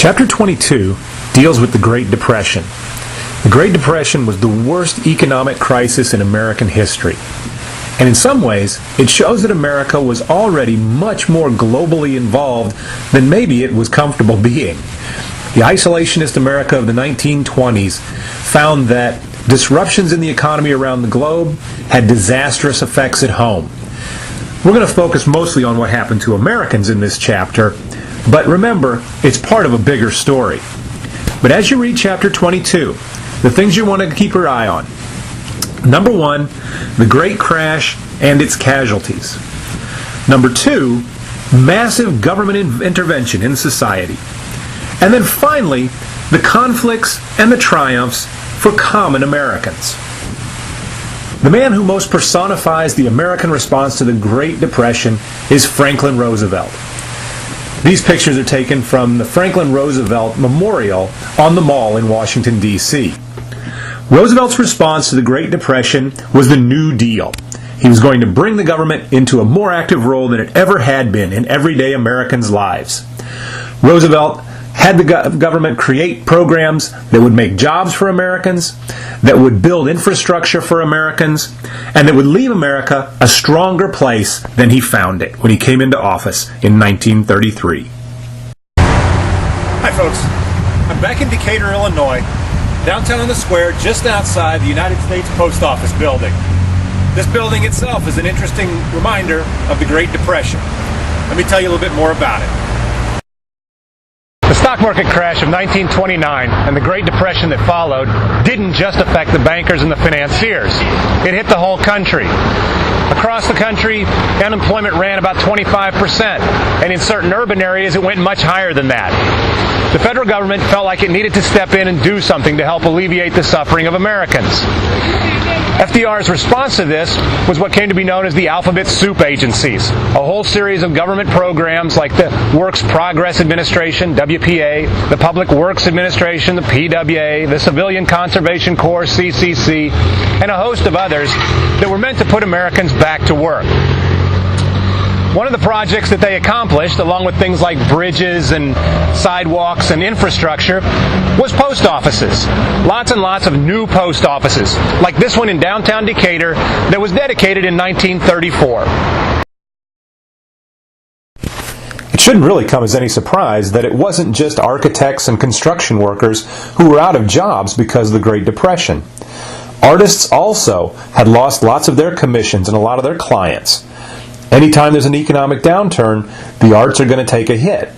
Chapter 22 deals with the Great Depression. The Great Depression was the worst economic crisis in American history. And in some ways, it shows that America was already much more globally involved than maybe it was comfortable being. The isolationist America of the 1920s found that disruptions in the economy around the globe had disastrous effects at home. We're going to focus mostly on what happened to Americans in this chapter, but remember, it's part of a bigger story. But as you read chapter 22, the things you want to keep your eye on. Number 1, the Great Crash and its casualties. Number 2, massive government intervention in society. And then finally, the conflicts and the triumphs for common Americans. The man who most personifies the American response to the Great Depression is Franklin Roosevelt. These pictures are taken from the Franklin Roosevelt Memorial on the Mall in Washington, D.C. Roosevelt's response to the Great Depression was the New Deal. He was going to bring the government into a more active role than it ever had been in everyday Americans' lives. Roosevelt had the government create programs that would make jobs for Americans, that would build infrastructure for Americans, and that would leave America a stronger place than he found it when he came into office in 1933. Hi folks, I'm back in Decatur, Illinois, downtown on the square just outside the United States Post Office building. This building itself is an interesting reminder of the Great Depression. Let me tell you a little bit more about it. The stock market crash of 1929 and the Great Depression that followed didn't just affect the bankers and the financiers. It hit the whole country. Across the country, unemployment ran about 25%, and in certain urban areas it went much higher than that. The federal government felt like it needed to step in and do something to help alleviate the suffering of Americans. FDR's response to this was what came to be known as the alphabet soup agencies, a whole series of government programs like the Works Progress Administration, WPA, the Public Works Administration, the PWA, the Civilian Conservation Corps, CCC, and a host of others that were meant to put Americans back to work. One of the projects that they accomplished, along with things like bridges and sidewalks and infrastructure, was post offices. Lots and lots of new post offices, like this one in downtown Decatur that was dedicated in 1934. It shouldn't really come as any surprise that it wasn't just architects and construction workers who were out of jobs because of the Great Depression. Artists also had lost lots of their commissions and a lot of their clients. Anytime there's an economic downturn, the arts are going to take a hit.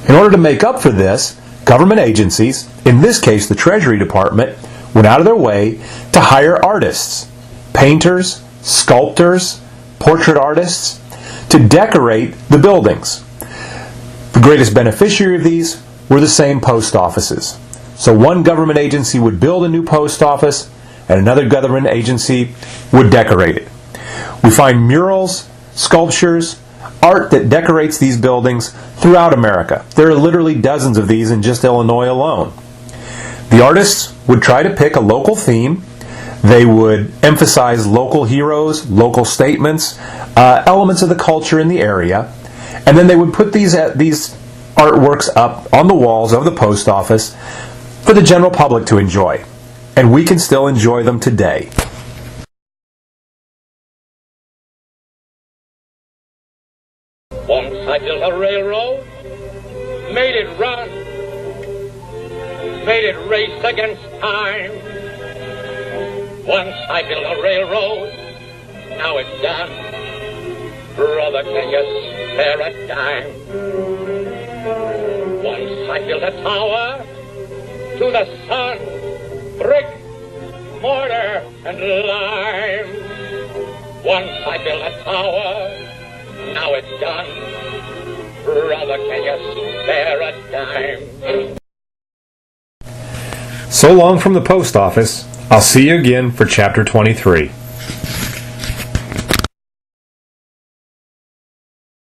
In order to make up for this, government agencies, in this case the Treasury Department, went out of their way to hire artists, painters, sculptors, portrait artists, to decorate the buildings. The greatest beneficiary of these were the same post offices. So one government agency would build a new post office, and another government agency would decorate it. We find murals, sculptures, art that decorates these buildings throughout America. There are literally dozens of these in just Illinois alone. The artists would try to pick a local theme. They would emphasize local heroes, local statements, elements of the culture in the area, and then they would put these artworks up on the walls of the post office for the general public to enjoy. And we can still enjoy them today. Once I built a railroad, made it run, made it race against time. Once I built a railroad, now it's done. Brother, can you spare a dime? Once I built a tower to the sun, brick, mortar, and lime. Once I built a tower, now it's done. Brother, can you spare a dime? So long from the post office. I'll see you again for Chapter 23.